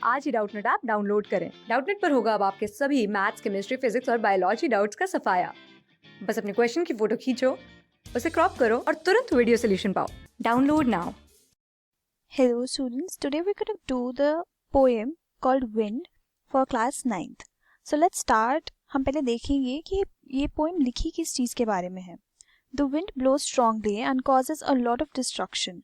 आज ही Doubtnut app download करें। Doubtnut पर होगा अब आपके सभी मैथ्स, केमिस्ट्री, फिजिक्स और बायोलॉजी डाउट्स का सफाया। बस अपने क्वेश्चन की फोटो खींचो, उसे क्रॉप करो और तुरंत वीडियो सोल्यूशन पाओ। Download now. Hello students, today we're going to do the poem called Wind for class 9th. So let's start. हम पहले देखेंगे कि ये पोएम लिखी किस चीज़ के बारे में है. The wind blows strongly and causes a lot of destruction.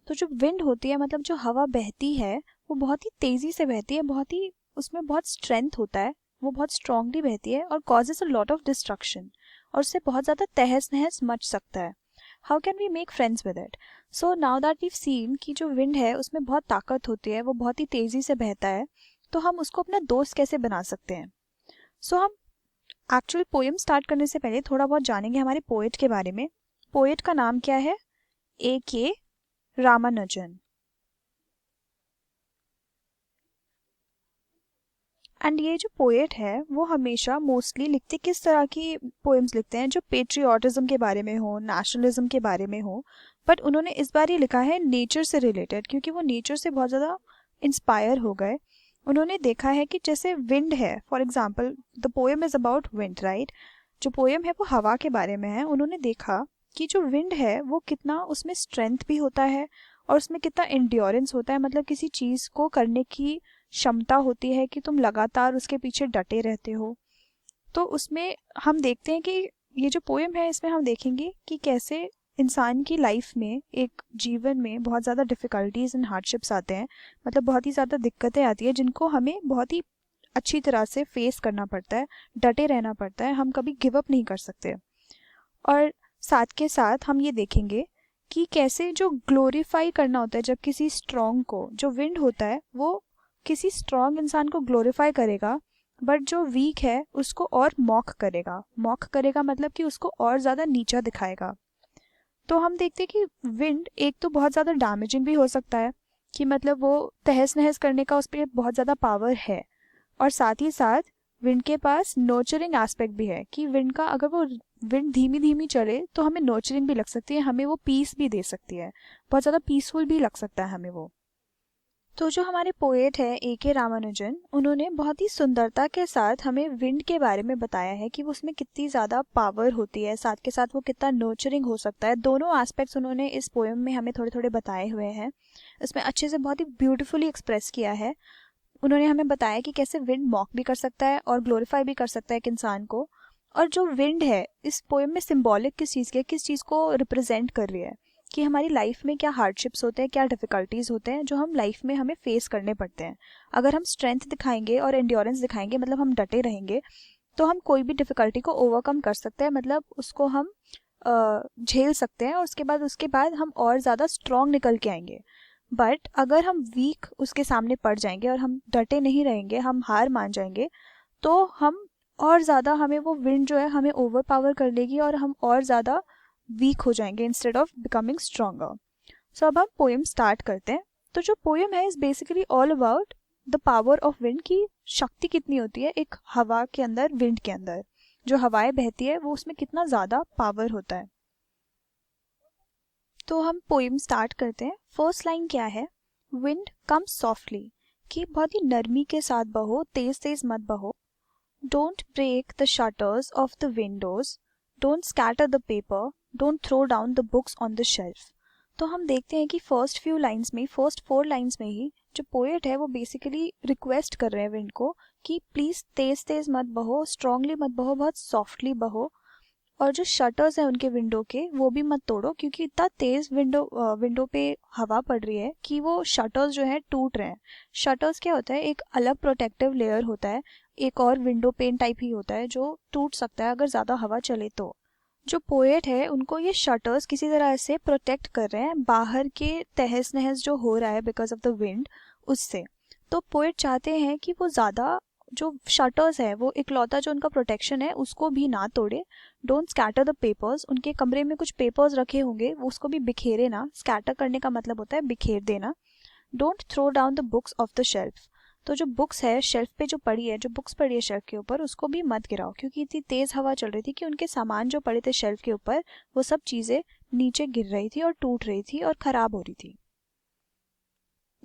तो जो विंड होती है मतलब जो हवा बहती है वो बहुत ही तेज़ी से बहती है, बहुत ही उसमें बहुत स्ट्रेंथ होता है, वो बहुत स्ट्रांगली बहती है और causes a lot of destruction और उससे बहुत ज़्यादा तहस नहस मच सकता है. How can we make friends with it? So now that we've seen कि जो विंड है उसमें बहुत ताकत होती है, वो बहुत ही तेज़ी से बहता है, तो हम उसको अपना दोस्त कैसे बना सकते हैं. सो हम एक्चुअल पोएम स्टार्ट करने से पहले थोड़ा बहुत जानेंगे हमारे पोएट के बारे में. पोएट का नाम क्या है? A.K. रामानुजन. एंड ये जो पोएट है वो हमेशा मोस्टली लिखते किस तरह की पोएम्स लिखते हैं जो पेट्रियाटिज्म के बारे में हो, नेशनलिज्म के बारे में हो. बट उन्होंने इस बार ये लिखा है नेचर से रिलेटेड, क्योंकि वो नेचर से बहुत ज़्यादा इंस्पायर हो गए. उन्होंने देखा है कि जैसे विंड है, for example the poem is about wind, right. जो पोएम है वो हवा के बारे में है. उन्होंने देखा कि जो विंड है वो कितना उसमें स्ट्रेंथ भी होता है और उसमें कितना एंड्योरेंस होता है, मतलब किसी चीज़ को करने की क्षमता होती है कि तुम लगातार उसके पीछे डटे रहते हो. तो उसमें हम देखते हैं कि ये जो पोएम है इसमें हम देखेंगे कि कैसे इंसान की लाइफ में, एक जीवन में बहुत ज़्यादा डिफ़िकल्टीज एंड हार्डशिप्स आते हैं, मतलब बहुत ही ज़्यादा दिक्कतें आती है जिनको हमें बहुत ही अच्छी तरह से फेस करना पड़ता है, डटे रहना पड़ता है, हम कभी गिव अप नहीं कर सकते. और साथ के साथ हम ये देखेंगे कि कैसे जो ग्लोरीफाई करना होता है, जब किसी स्ट्रॉन्ग को, जो विंड होता है वो किसी स्ट्रॉन्ग इंसान को ग्लोरीफाई करेगा, बट जो वीक है उसको और मॉक करेगा. मॉक करेगा मतलब कि उसको और ज़्यादा नीचा दिखाएगा. तो हम देखते हैं कि विंड एक तो बहुत ज़्यादा डैमेजिंग भी हो सकता है, कि मतलब वो तहस नहस करने का उस पर बहुत ज़्यादा पावर है. और साथ ही साथ विंड के पास नर्चरिंग एस्पेक्ट भी है, कि विंड का अगर वो विंड धीमी धीमी चले तो हमें नर्चरिंग भी लग सकती है, हमें वो पीस भी दे सकती है, बहुत ज़्यादा पीसफुल भी लग सकता है हमें वो. तो जो हमारे पोएट है A.K. रामानुजन, उन्होंने बहुत ही सुंदरता के साथ हमें विंड के बारे में बताया है कि वो उसमें कितनी ज़्यादा पावर होती है, साथ के साथ वो कितना नर्चरिंग हो सकता है. दोनों एस्पेक्ट्स उन्होंने इस पोएम में हमें थोड़े थोड़े बताए हुए हैं. इसमें अच्छे से बहुत ही ब्यूटीफुली एक्सप्रेस किया है. उन्होंने हमें बताया कि कैसे विंड मॉक भी कर सकता है और ग्लोरीफाई भी कर सकता है एक इंसान को. और जो विंड है इस पोएम में सिंबॉलिक किस चीज़ की है, किस चीज़ को रिप्रेजेंट कर रही है, कि हमारी लाइफ में क्या हार्डशिप्स होते हैं, क्या डिफ़िकल्टीज़ होते हैं जो हम लाइफ में हमें फेस करने पड़ते हैं. अगर हम स्ट्रेंथ दिखाएंगे और एंड्योरेंस दिखाएंगे, मतलब हम डटे रहेंगे, तो हम कोई भी डिफ़िकल्टी को ओवरकम कर सकते हैं, मतलब उसको हम झेल सकते हैं और उसके बाद हम और ज़्यादा स्ट्रॉन्ग निकल के आएंगे. बट अगर हम वीक उसके सामने पड़ जाएंगे और हम डटे नहीं रहेंगे, हम हार मान जाएंगे, तो हम और ज़्यादा, हमें वो विंड जो है हमें ओवर पावर कर लेगी और हम और ज़्यादा वीक हो जाएंगे इंस्टेड ऑफ बिकमिंग स्ट्रोंगर. सो अब हम पोएम स्टार्ट करते हैं. तो जो पोएम है is basically all about the power of wind, की शक्ति कितनी होती है एक हवा के अंदर, विंड के अंदर जो हवाएं बहती है वो उसमें कितना ज़्यादा पावर होता है. तो हम पोएम स्टार्ट करते हैं. फर्स्ट लाइन क्या है? विंड कम सॉफ्टली, कि बहुत ही नरमी के साथ बहो, तेज तेज मत बहो. Don't break the shutters of the windows, don't scatter the paper, don't throw down the books on the shelf. तो हम देखते हैं कि फर्स्ट फ्यू लाइंस में, फर्स्ट 4 लाइंस में ही जो पोएट है वो बेसिकली रिक्वेस्ट कर रहे हैं विंड को कि प्लीज़ तेज तेज मत बहो, स्ट्रांगली मत बहो, बहुत सॉफ्टली बहो. और जो शटर्स हैं उनके विंडो के वो भी मत तोड़ो, क्योंकि इतना तेज विंडो पे हवा पड़ रही है कि वो शटर्स जो है टूट रहे हैं. शटर्स क्या होता है? एक अलग प्रोटेक्टिव लेयर होता है, एक और विंडो पेन टाइप ही होता है जो टूट सकता है अगर ज़्यादा हवा चले तो. जो पोएट है उनको ये शटर्स किसी तरह से प्रोटेक्ट कर रहे हैं बाहर के तहस नहस जो हो रहा है बिकॉज ऑफ द विंड, उससे. तो पोएट चाहते हैं कि वो ज़्यादा जो शटर्स है, वो इकलौता जो उनका प्रोटेक्शन है उसको भी ना तोड़े. डोंट स्कैटर द पेपर्स, उनके कमरे में कुछ पेपर्स रखे होंगे वो उसको भी बिखेरे ना. स्कैटर करने का मतलब होता है बिखेर देना. Don't throw down the books off the shelf, तो जो बुक्स है शेल्फ पे जो पड़ी है, जो बुक्स पड़ी है शेल्फ के ऊपर, उसको भी मत गिराओ, क्योंकि इतनी तेज हवा चल रही थी कि उनके सामान जो पड़े थे शेल्फ के ऊपर वो सब चीज़ें नीचे गिर रही थी और टूट रही थी और ख़राब हो रही थी.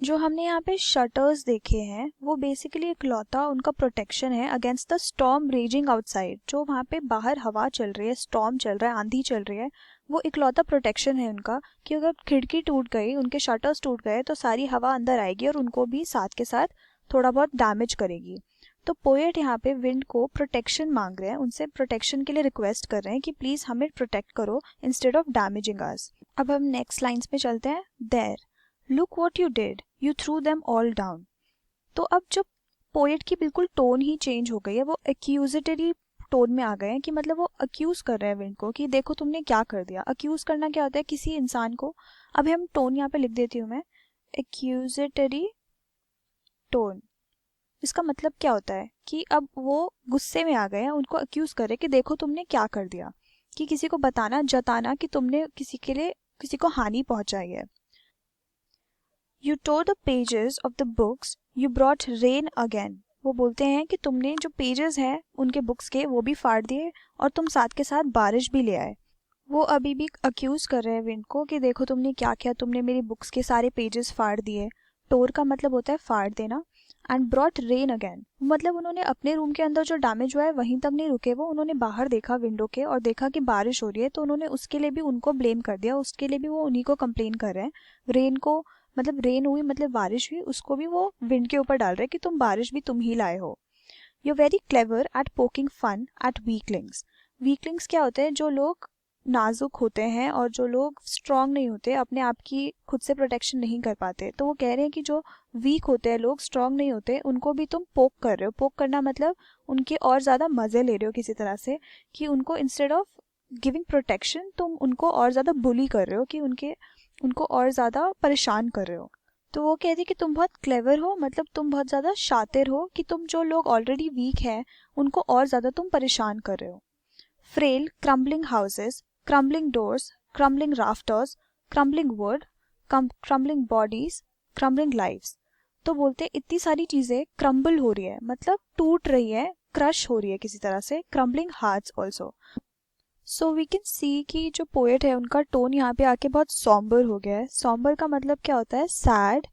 जो हमने यहाँ पे शटर्स देखे हैं वो बेसिकली इकलौता उनका प्रोटेक्शन है against the storm raising outside. जो वहाँ पे बाहर हवा चल रही है, स्टॉर्म चल रहा है, आंधी चल रही है, वो इकलौता प्रोटेक्शन है उनका कि अगर खिड़की टूट गई, उनके शटर्स टूट गए तो सारी हवा अंदर आएगी और उनको भी साथ के साथ थोड़ा बहुत डैमेज करेगी। तो पोएट यहाँ पे विंड को प्रोटेक्शन मांग रहे हैं, उनसे प्रोटेक्शन के लिए रिक्वेस्ट कर रहे हैं कि प्लीज हमें प्रोटेक्ट करो इंस्टेड ऑफ डैमेजिंग अस। अब हम नेक्स्ट लाइंस पे चलते हैं। There look what you did, you threw them all down. तो अब जब पोएट की बिल्कुल टोन ही चेंज हो गई है, वो एक्यूजेटरी टोन में आ गए हैं कि मतलब वो अक्यूज कर रहे हैं विंड को कि देखो तुमने क्या कर दिया। अक्यूज करना क्या होता है किसी इंसान को। अभी हम टोन यहाँ पे लिख देती हूँ मैं, एक्यूजेटरी टोन। इसका मतलब क्या होता है कि अब वो गुस्से में आ गए हैं, उनको अक्यूज कर रहे हैं कि देखो तुमने क्या कर दिया, कि किसी को बताना, जताना कि तुमने किसी के लिए किसी को हानि पहुंचाई है। You tore the pages of the books, you brought rain again. वो बोलते हैं कि तुमने जो पेजेस हैं उनके बुक्स के वो भी फाड़ दिए और तुम साथ के साथ बारिश भी ले आए। वो अभी भी अक्यूज कर रहे हैं विंड को कि देखो तुमने क्या किया, तुमने मेरी बुक्स के सारे पेजेस फाड़ दिए। टोर का मतलब होता है फाड़ देना। एंड ब्रॉट रेन अगेन, मतलब उन्होंने अपने रूम के अंदर जो डैमेज हुआ है वहीं तक नहीं रुके, वो उन्होंने बाहर देखा विंडो के और देखा कि बारिश हो रही है, तो उन्होंने उसके लिए भी उनको ब्लेम कर दिया, उसके लिए भी वो उन्हीं को कंप्लेन कर रहे हैं। रेन को मतलब रेन हुई मतलब बारिश हुई, उसको भी वो विंड के ऊपर डाल रहे हैं कि तुम बारिश भी तुम ही लाए हो। You very clever at poking fun at weaklings. Weaklings क्या होते हैं, जो लोग नाजुक होते हैं और जो लोग स्ट्रांग नहीं होते, अपने आप की खुद से प्रोटेक्शन नहीं कर पाते। तो वो कह रहे हैं कि जो वीक होते हैं लोग, स्ट्रांग नहीं होते, उनको भी तुम पोक कर रहे हो। पोक करना मतलब उनके और ज़्यादा मज़े ले रहे हो किसी तरह से, कि उनको इंस्टेड ऑफ गिविंग प्रोटेक्शन तुम उनको और ज़्यादा बुली कर रहे हो, कि उनको और ज़्यादा परेशान कर रहे हो। तो वो कहती कि तुम बहुत क्लेवर हो, मतलब तुम बहुत ज़्यादा शातिर हो, कि तुम जो लोग ऑलरेडी वीक हैं उनको और ज़्यादा तुम परेशान कर रहे हो। Frail crumbling houses, crumbling doors, crumbling rafters, crumbling wood, crumbling bodies, crumbling lives. तो बोलते इतनी सारी चीज़ें क्रम्बल हो रही है, मतलब टूट रही है, क्रश हो रही है किसी तरह से। Crumbling hearts also. So we can see कि जो पोएट है उनका टोन यहाँ पे आके बहुत सॉम्बर हो गया है। सॉम्बर का मतलब क्या होता है, सैड।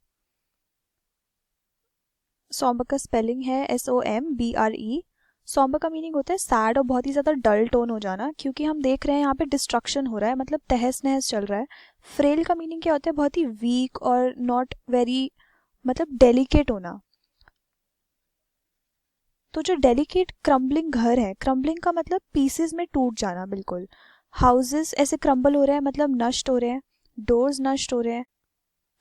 सॉम्बर का स्पेलिंग है SOMBRE। सॉम्बर का मीनिंग होता है सैड और बहुत ही ज़्यादा डल टोन हो जाना, क्योंकि हम देख रहे हैं यहाँ पे डिस्ट्रक्शन हो रहा है, मतलब तहस नहस चल रहा है। फ्रेल का मीनिंग क्या होता है, बहुत ही वीक और नॉट वेरी, मतलब डेलिकेट होना। तो जो डेलिकेट क्रम्बलिंग घर है, क्रम्बलिंग का मतलब पीसेस में टूट जाना बिल्कुल। हाउसेस ऐसे क्रम्बल हो रहे हैं, मतलब नष्ट हो रहे हैं। डोर्स नष्ट हो रहे हैं।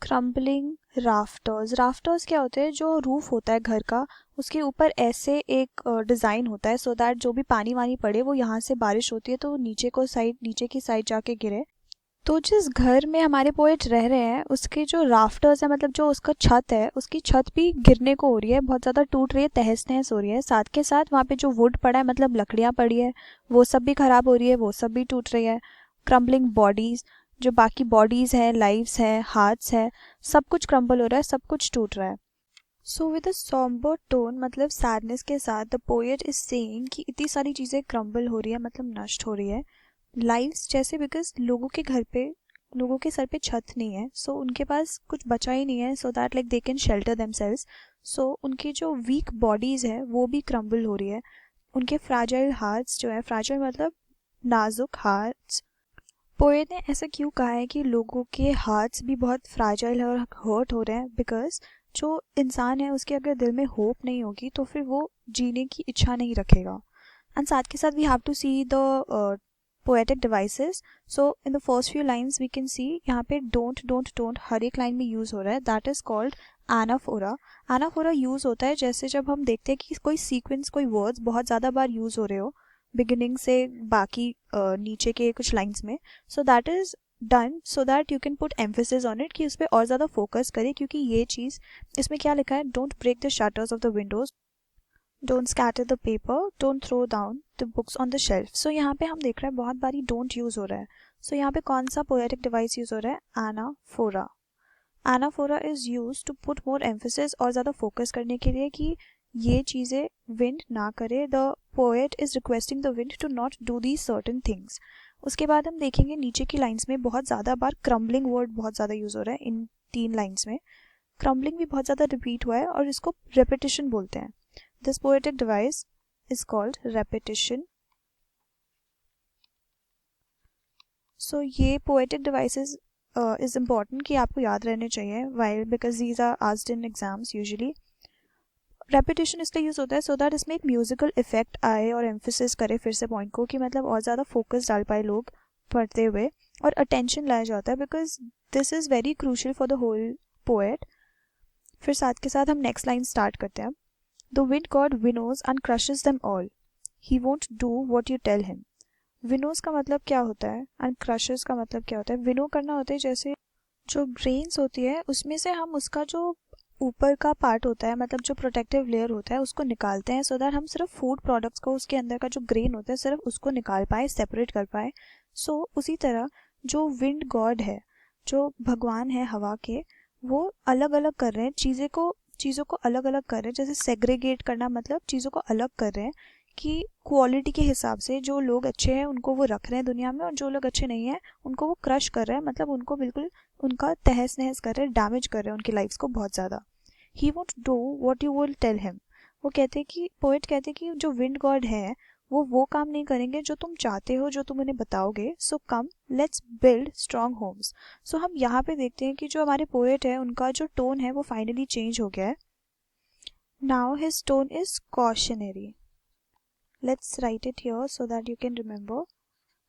क्रम्बलिंग राफ्टर्स, राफ्टर्स क्या होते हैं, जो रूफ होता है घर का, उसके ऊपर ऐसे एक डिज़ाइन होता है सो दैट जो भी पानी वानी पड़े वो यहाँ से बारिश होती है तो नीचे की साइड जाके गिरे। तो जिस घर में हमारे पोएट रह रहे हैं उसके जो राफ्टर्स है, मतलब जो उसका छत है, उसकी छत भी गिरने को हो रही है, बहुत ज़्यादा टूट रही है, तहस नहस हो रही है। साथ के साथ वहाँ पे जो वुड पड़ा है, मतलब लकड़ियाँ पड़ी है, वो सब भी ख़राब हो रही है, वो सब भी टूट रही है। क्रम्बलिंग बॉडीज़, जो बाकी बॉडीज़ है, लाइव्स है, हार्ट्स है, सब कुछ क्रम्बल हो रहा है, सब कुछ टूट रहा है। So with a sombre tone, मतलब सैडनेस के साथ, द पोएट इज सेइंग कि इतनी सारी चीज़ें क्रम्बल हो रही है, मतलब नष्ट हो रही है। लाइव्स जैसे, बिकॉज लोगों के सर पे छत नहीं है, सो उनके पास कुछ बचा ही नहीं है, so that like they can shelter themselves. So उनकी जो वीक बॉडीज़ है वो भी क्रम्बल हो रही है। उनके फ्रैजाइल हार्ट्स जो है, फ्रैजाइल मतलब नाजुक हार्ट्स। पोएट ने ऐसा क्यों कहा है कि लोगों के हार्ट्स भी बहुत फ्रैजाइल है और हर्ट हो रहे हैं, बिकॉज जो इंसान है उसके अगर दिल में होप नहीं होगी तो फिर वो जीने की इच्छा नहीं रखेगा। एंड साथ के साथ we have to see the poetic devices. So in the first few lines we can see यहाँ पे don't हर एक लाइन में यूज़ हो रहा है, that is called anaphora. anaphora use होता है जैसे जब हम देखते हैं कि कोई सीक्वेंस, कोई वर्ड्स बहुत ज़्यादा बार यूज़ हो रहे हो बिगिनिंग से बाकी नीचे के कुछ लाइन्स में, so that is done so that you can put emphasis on it, कि उस पर और ज़्यादा फोकस करें, क्योंकि ये चीज़ इसमें क्या लिखा है, don't break the shutters of the windows, don't scatter the paper, don't throw down the books on the shelf. So यहाँ पे हम देख रहे हैं बहुत बारी डोंट यूज़ हो रहा है। सो यहाँ पे कौन सा पोएटिक डिवाइस यूज़ हो रहा है, anaphora. Anaphora is use to put more emphasis, और ज़्यादा फोकस करने के लिए कि ये चीज़ें विंड ना करे। The poet is requesting the wind to not do these certain things. उसके बाद हम देखेंगे नीचे की लाइन्स में बहुत ज़्यादा बार क्रम्बलिंग वर्ड बहुत ज़्यादा यूज़ हो रहा है इन 3 लाइन्स में। क्रम्बलिंग भी बहुत ज़्यादा रिपीट हुआ है और इसको रेपिटिशन बोलते हैं. This poetic device is called repetition. So ये पोएटिक डिवाइसेस इज इम्पॉर्टेंट कि आपको याद रहने चाहिए while because these are asked in exams usually. Repetition इसलिए यूज़ होता है सो दैट इसमें एक म्यूजिकल इफेक्ट आए और एम्फोसिस करे फिर से पॉइंट को, कि मतलब और ज़्यादा फोकस डाल पाए लोग पढ़ते हुए, और अटेंशन लाया जाता है because this is very crucial for the whole poet. फिर साथ के साथ हम नेक्स्ट लाइन स्टार्ट करते हैं. The wind god winnows and crushes them all, he won't do what you tell him. Winnows का मतलब क्या होता है एंड क्रशेस का मतलब क्या होता है? विनो करना होता है जैसे जो ग्रेन्स होती है उसमें से हम उसका जो ऊपर का पार्ट होता है, मतलब जो प्रोटेक्टिव लेयर होता है, उसको निकालते हैं सो दैट हम सिर्फ फूड प्रोडक्ट्स को, उसके अंदर का जो ग्रेन होता है सिर्फ उसको निकाल पाए, सेपरेट कर पाए. सो उसी तरह जो विंड गॉड है, जो भगवान है हवा के, वो अलग अलग कर रहे हैं चीज़ों को अलग अलग कर रहे हैं. जैसे सेग्रीगेट करना मतलब चीज़ों को अलग कर रहे हैं कि क्वालिटी के हिसाब से जो लोग अच्छे हैं उनको वो रख रहे हैं दुनिया में, और जो लोग अच्छे नहीं हैं उनको वो क्रश कर रहे हैं, मतलब उनको बिल्कुल उनका तहस नहस कर रहे हैं, डैमेज कर रहे हैं उनकी लाइफ्स को बहुत ज़्यादा. He won't do what you will tell him. वो कहते हैं कि पोएट कहते हैं कि जो विंड गॉड है वो काम नहीं करेंगे जो तुम चाहते हो, जो तुम उन्हें बताओगे. So come let's build strong homes. So हम यहाँ पे देखते हैं कि जो हमारे पोएट है उनका जो टोन है वो फाइनली चेंज हो गया है. Now his tone is cautionary. Let's write it here so that you can remember.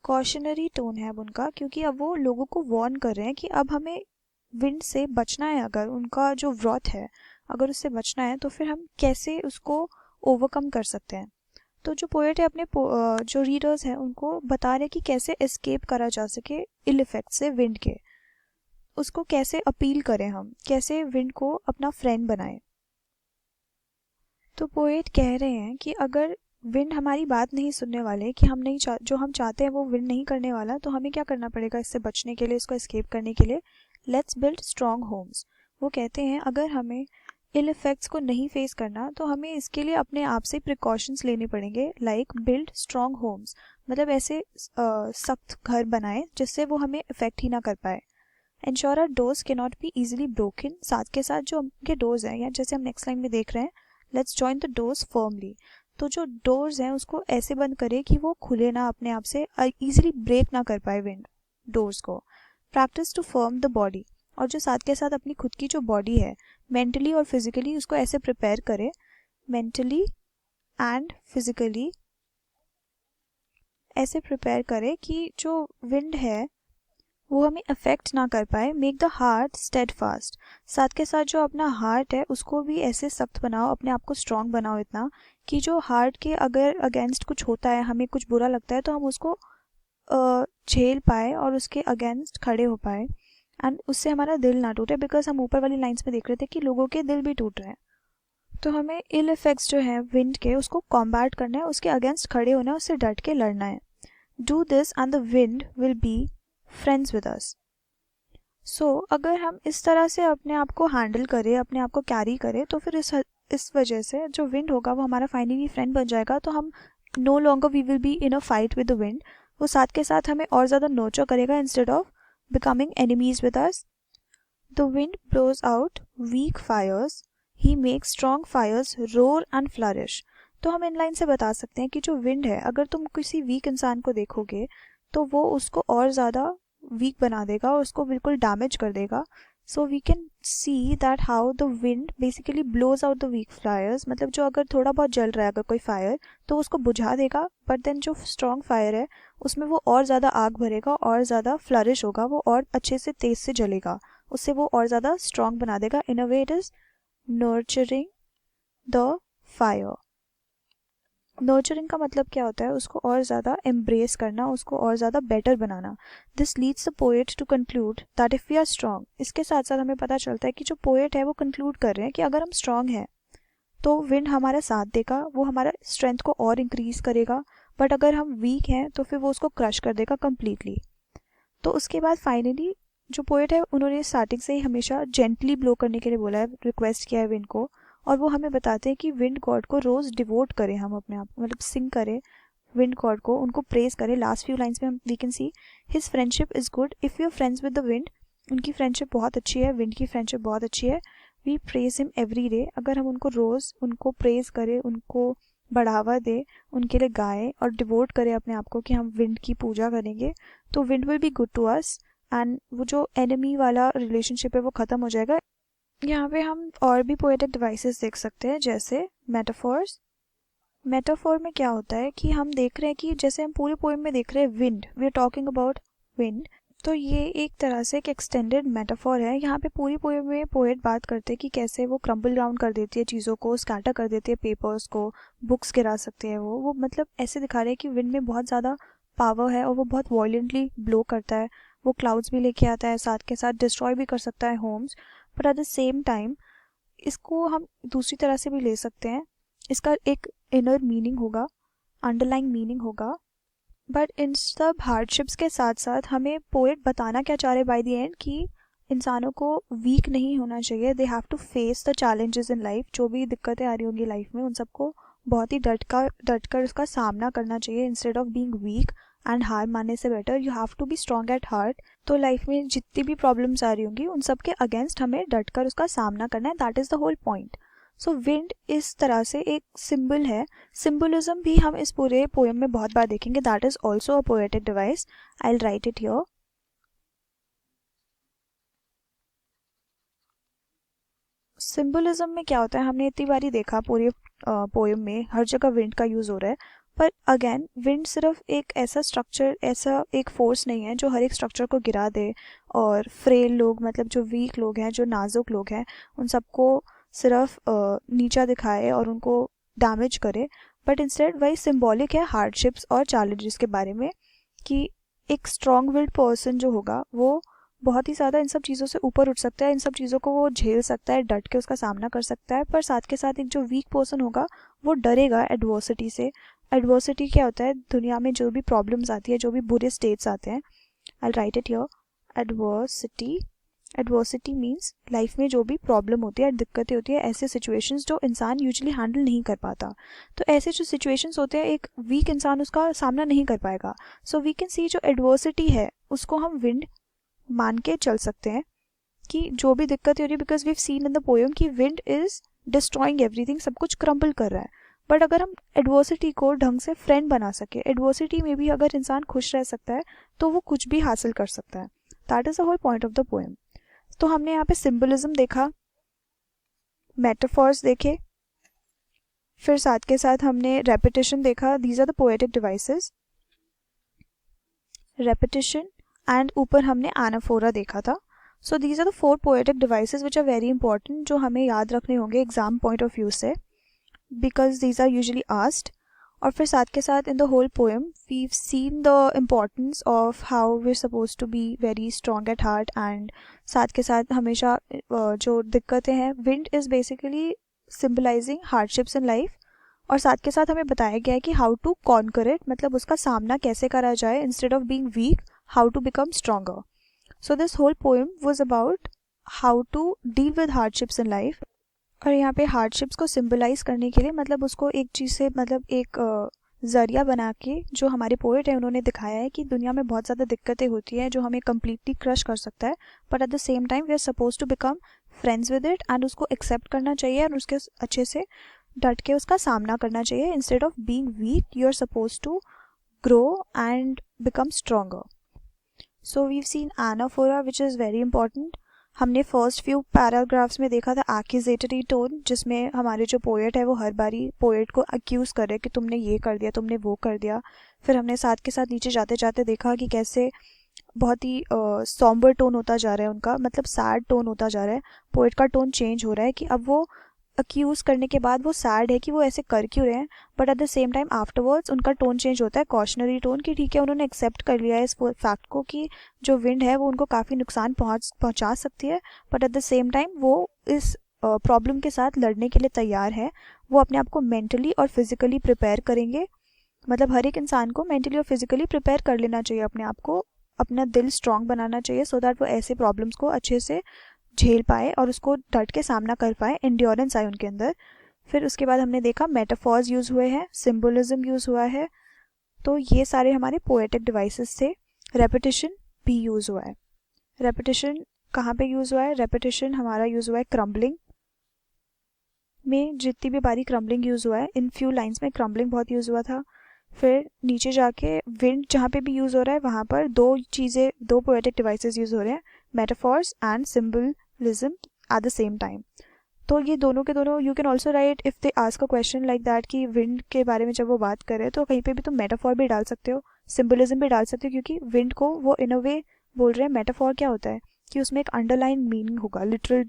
Cautionary tone है अब उनका, क्योंकि अब वो लोगों को वार्न कर रहे हैं कि अब हमें विंड से बचना है. अगर उनका जो व्रत है अगर उससे बचना है तो फिर हम कैसे उसको ओवरकम कर सकते हैं. तो जो पोएट है अपने जो रीडर्स हैं उनको बता रहे कि कैसे एस्केप करा जा सके इल इफेक्ट से विंड के. उसको कैसे अपील करें, हम कैसे विंड को अपना फ्रेंड बनाएं. तो पोएट कह रहे हैं कि अगर विंड हमारी बात नहीं सुनने वाले, कि हम नहीं जो हम चाहते हैं वो विंड नहीं करने वाला, तो हमें क्या करना पड़ेगा इससे बचने के लिए, इसको एस्केप करने के लिए? Let's build strong homes. वो कहते हैं अगर हमें इल इफेक्ट्स को नहीं फेस करना तो हमें इसके लिए अपने आप से प्रिकॉशंस लेने पड़ेंगे. लाइक बिल्ड स्ट्रॉन्ग होम्स मतलब ऐसे सख्त घर बनाएं जिससे वो हमें इफेक्ट ही ना कर पाए. एंश्योर आवर डोर्स के नॉट बी इजीली ब्रोकन. साथ के साथ जो उनके डोर्स हैं, या जैसे हम नेक्स्ट लाइन में देख रहे हैं, let's join the doors firmly. तो जो डोर्स हैं उसको ऐसे बंद करें कि वो खुले ना अपने आप से, इजीली ब्रेक ना कर पाए विंड डोर्स को. Practice to firm the body. और जो साथ के साथ अपनी खुद की जो बॉडी है मेंटली और फिजिकली उसको ऐसे प्रिपेयर करें, मेंटली एंड फिजिकली ऐसे प्रिपेयर करें कि जो विंड है वो हमें अफेक्ट ना कर पाए. Make the heart steadfast. साथ के साथ जो अपना हार्ट है उसको भी ऐसे सख्त बनाओ, अपने आप को स्ट्रांग बनाओ इतना कि जो हार्ट के अगर अगेंस्ट कुछ होता है, हमें कुछ बुरा लगता है, तो हम उसको झेल पाए और उसके अगेंस्ट खड़े हो पाए, एंड उससे हमारा दिल ना टूटे. बिकॉज हम ऊपर वाली लाइंस में देख रहे थे कि लोगों के दिल भी टूट रहे हैं. तो हमें इल इफेक्ट्स जो है विंड के उसको कॉम्बैट करना है, उसके अगेंस्ट खड़े होना है, उससे डट के लड़ना है. Do this and the wind will be friends with us. So अगर हम इस तरह से अपने आप को हैंडल करें, अपने आप को कैरी करें, तो फिर इस वजह से जो विंड होगा वो हमारा फाइनली फ्रेंड बन जाएगा. तो हम no longer we will be in a fight with the wind. वो साथ के साथ हमें और ज़्यादा नर्चर करेगा instead of becoming enemies with us. The wind blows out weak fires. He makes strong fires roar and flourish. तो हम इन लाइन से बता सकते हैं कि जो विंड है, अगर तुम किसी वीक इंसान को देखोगे तो वो उसको और ज़्यादा वीक बना देगा और उसको बिल्कुल डैमेज कर देगा. So we can see that how the wind basically blows out the weak fires. मतलब जो अगर थोड़ा बहुत जल रहा है अगर कोई फायर तो उसको बुझा देगा, बट देन जो स्ट्रॉन्ग फायर है उसमें वो और ज़्यादा आग भरेगा, और ज़्यादा फ्लरिश होगा, वो और अच्छे से तेज़ से जलेगा, उससे वो और ज़्यादा स्ट्रॉन्ग बना देगा. In a way it is nurturing the fire. Nurturing का मतलब क्या होता है? उसको और ज़्यादा एम्ब्रेस करना, उसको और ज़्यादा बेटर बनाना. This leads the poet to conclude that if we are strong. इसके साथ साथ हमें पता चलता है कि जो पोएट है वो कंक्लूड कर रहे हैं कि अगर हम स्ट्रॉन्ग हैं तो विंड हमारा साथ देगा, वो हमारा स्ट्रेंथ को और इंक्रीज़ करेगा. बट अगर हम वीक हैं तो फिर वो उसको क्रश कर देगा कम्प्लीटली. तो उसके बाद फाइनली जो पोएट है उन्होंने स्टार्टिंग से ही हमेशा जेंटली ब्लो करने के लिए बोला है, रिक्वेस्ट किया है विंड को. और वो हमें बताते हैं कि विंड गॉड को रोज़ डिवोट करें हम अपने आप, मतलब सिंग करें विंड गॉड को, उनको प्रेज करें. लास्ट फ्यू लाइंस में हम we can see his friendship is good if you are friends with the wind. उनकी फ्रेंडशिप बहुत अच्छी है, विंड की फ्रेंडशिप बहुत अच्छी है. We praise him every day. अगर हम उनको रोज़ उनको प्रेज करें, उनको बढ़ावा दें, उनके लिए गाएं और डिवोट करें अपने आप को कि हम विंड की पूजा करेंगे, तो wind will be good to us and वो जो एनिमी वाला रिलेशनशिप है वो ख़त्म हो जाएगा। यहाँ पे हम और भी पोएटिक डिवाइसेस देख सकते हैं, जैसे मेटाफॉर्स। मेटाफॉर में क्या होता है कि हम देख रहे हैं कि जैसे हम पूरे पोएम में देख रहे हैं wind, we are talking about wind, तो ये एक तरह से एक एक्सटेंडेड मेटाफॉर है। यहाँ पे पूरी पोएम में पोएट बात करते हैं कि कैसे वो क्रम्बल डाउन कर देती है चीज़ों को, स्कैटर कर देती है पेपर्स को, बुक्स गिरा सकते हैं वो मतलब ऐसे दिखा रहे हैं कि विंड में बहुत ज़्यादा पावर है और वो बहुत वॉयलेंटली ब्लो करता है, वो क्लाउड्स भी लेके आता है, साथ के साथ डिस्ट्रॉय भी कर सकता है homes. But at the same time इसको हम दूसरी तरह से भी ले सकते हैं, इसका एक इनर मीनिंग होगा, अंडरलाइंग मीनिंग होगा। बट इन सब हार्डशिप्स के साथ साथ हमें पोएट बताना क्या चाह रहे बाय द एंड कि इंसानों को वीक नहीं होना चाहिए, they have to face the challenges in life. जो भी दिक्कतें आ रही होंगी लाइफ में उन सबको बहुत ही डट कर उसका सामना करना चाहिए, instead of being weak and हार मानने से better you have to be strong at heart. तो लाइफ में जितनी भी प्रॉब्लम्स आ रही होंगी उन सब के अगेंस्ट हमें डट कर उसका सामना करना है, that is the whole point. So wind इस तरह से एक सिंबल है। सिंबलिज्म भी हम इस पूरे पोएम में बहुत बार देखेंगे, that is also a poetic device. I will write it here. Symbolism में क्या होता है, हमने इतनी बार ही देखा पूरे पोएम में हर जगह विंड का यूज़ हो रहा है, पर अगेन विंड सिर्फ एक ऐसा स्ट्रक्चर, ऐसा एक फोर्स नहीं है जो हर एक स्ट्रक्चर को गिरा दे और फ्रेल लोग, मतलब जो वीक लोग हैं, जो नाजुक लोग हैं, उन सबको सिर्फ नीचा दिखाए और उनको डैमेज करे। बट इंस्टेड वही सिंबॉलिक है हार्डशिप्स और चैलेंजेस के बारे में, कि एक स्ट्रॉन्ग विल्ड पर्सन जो होगा वो बहुत ही ज़्यादा इन सब चीज़ों से ऊपर उठ सकता है, इन सब चीज़ों को वो झेल सकता है, डट के उसका सामना कर सकता है। पर साथ के साथ एक जो वीक पर्सन होगा वो डरेगा एडवर्सिटी से। एडवर्सिटी क्या होता है, दुनिया में जो भी प्रॉब्लम्स आती है, जो भी बुरे स्टेट्स आते हैं, I write it here, adversity. Adversity means life में जो भी प्रॉब्लम होती है, दिक्कतें होती है, ऐसे सिचुएशंस जो इंसान यूजुअली हैंडल नहीं कर पाता। तो ऐसे जो सिचुएशंस होते हैं एक वीक इंसान उसका सामना नहीं कर पाएगा। सो वी कैन सी जो एडवर्सिटी है उसको हम विंड मान के चल सकते हैं कि जो भी दिक्कत हो रही है, because we have seen in the poem कि विंड इज डिस्ट्रॉइंग एवरीथिंग, सब कुछ क्रम्बल कर रहा है। बट अगर हम एडवर्सिटी को ढंग से फ्रेंड बना सके, एडवर्सिटी में भी अगर इंसान खुश रह सकता है तो वो कुछ भी हासिल कर सकता है। That is the whole point of the poem. तो हमने यहाँ पे सिंबलिज्म देखा, मेटाफॉर्स देखे, फिर साथ के साथ हमने रेपिटेशन देखा, these are the poetic devices, repetition, and ऊपर हमने एनाफोरा देखा था। So these are the 4 poetic devices which are very important, जो हमें याद रखने होंगे एग्जाम पॉइंट ऑफ व्यू से, because these are usually asked. और फिर साथ के साथ in the whole poem we seen the importance of how we suppose to be very strong at heart, and साथ के साथ हमेशा जो दिक्कतें हैं, wind is basically symbolising hardships in life. और साथ के साथ हमें बताया गया है कि हाउ टू कॉन्कर इट, मतलब उसका सामना कैसे करा जाए, instead of being weak how to become stronger. So this whole poem was about how to deal with hardships in life. और यहाँ पे हार्डशिप्स को सिंबलाइज करने के लिए, मतलब उसको एक चीज़ से, मतलब एक ज़रिया बना के जो हमारे पोएट हैं उन्होंने दिखाया है कि दुनिया में बहुत ज़्यादा दिक्कतें होती हैं जो हमें कम्प्लीटली क्रश कर सकता है, but at the same time we are suppose to become friends with it, and उसको एक्सेप्ट करना चाहिए और उसके अच्छे से डट के उसका सामना करना चाहिए। Instead of being weak you are suppose to grow and become stronger. So we've seen anaphora which is very important. हमने फर्स्ट फ्यू पैराग्राफ्स में देखा था एक्यूजेटरी टोन, जिसमें हमारे जो पोएट है वो हर बारी पोएट को अक्यूज़ करे कि तुमने ये कर दिया, तुमने वो कर दिया। फिर हमने साथ के साथ नीचे जाते जाते देखा कि कैसे बहुत ही सॉम्बर टोन होता जा रहा है उनका, मतलब सैड टोन होता जा रहा है, पोएट का टोन चेंज हो रहा है कि अब वो अक्यूज़ करने के बाद वो सैड है कि वो ऐसे कर क्यों रहे हैं, but at the same time afterwards उनका टोन चेंज होता है कॉशनरी टोन की, ठीक है उन्होंने एक्सेप्ट कर लिया है इस फैक्ट को कि जो विंड है वो उनको काफ़ी नुकसान पहुंचा सकती है, but at the same time वो इस प्रॉब्लम के साथ लड़ने के लिए तैयार है। वो अपने आप को मेंटली और फिजिकली प्रिपेयर करेंगे, मतलब हर एक इंसान को मेंटली और फिजिकली प्रिपेयर कर लेना चाहिए अपने आप को, अपना दिल स्ट्रॉन्ग बनाना चाहिए, सो दैट वो ऐसे प्रॉब्लम्स को अच्छे से झेल पाए और उसको डट के सामना कर पाए, एंड्योरेंस आए उनके अंदर। फिर उसके बाद हमने देखा मेटाफॉर्स यूज़ हुए हैं, सिंबलिज्म यूज़ हुआ है। तो ये सारे हमारे पोएटिक डिवाइसेस थे। रेपिटेशन भी यूज़ हुआ है। रेपिटेशन कहाँ पे यूज़ हुआ है, रेपिटेशन हमारा यूज़ हुआ है क्रम्बलिंग, में जितनी भी बारी क्रम्बलिंग यूज़ हुआ है, इन फ्यू लाइंस में क्रम्बलिंग बहुत यूज़ हुआ था। फिर नीचे जाके विंड जहाँ पे भी यूज़ हो रहा है वहाँ पर दो पोएटिक डिवाइसेस यूज़ हो रहे हैं, metaphors and symbolism eight the same time. तो ये दोनों के दोनों, you can also right if they ask a question like that कि विंड के बारे में जब वो बात कर रहे हैं तो कहीं पे भी तुम मेटाफॉर भी डाल सकते हो, सिम्बलिज्म भी डाल सकते हो, क्योंकि विंड को वो इन अ वे बोल रहे हैं। मेटाफॉर क्या होता है कि उसमें एक अंडरलाइन मीनिंग होगा, लिटरल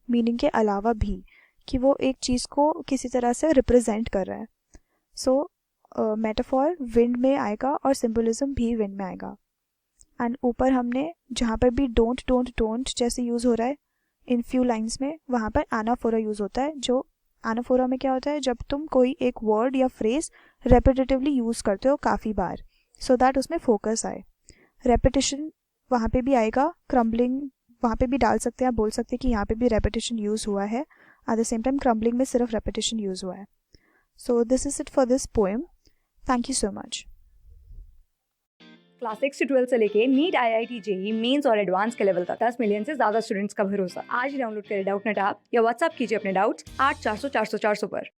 मीनिंग के अलावा भी, कि वो एक चीज़ को किसी तरह से रिप्रेजेंट कर रहा है। सो मेटाफॉर विंड में आएगा और सिम्बलिज्म भी विंड में आएगा। एंड ऊपर हमने जहाँ पर भी डोंट जैसे यूज़ हो रहा है इन फ्यू लाइंस में, वहाँ पर एनाफोरा यूज़ होता है। जो एनाफोरा में क्या होता है, जब तुम कोई एक वर्ड या फ्रेज रेपिटेटिवली यूज़ करते हो काफ़ी बार, सो दैट उसमें फोकस आए। रेपिटेशन वहाँ पे भी आएगा, क्रम्बलिंग वहाँ पे भी डाल सकते हैं, आप बोल सकते हैं कि यहाँ पे भी रेपिटेशन यूज़ हुआ है। Eight the same time crumbling में सिर्फ रेपिटेशन यूज़ हुआ है। So this is it for this poem. Thank you so much. Class 6 से 12 से लेके नीट, IIT, जेई मेंस और एडवांस के लेवल तक 10 मिलियन से ज्यादा स्टूडेंट्स का भरोसा। आज ही डाउनलोड करें डाउटनेट ऐप या व्हाट्सएप कीजिए अपने डाउट्स 8400 400 400 पर।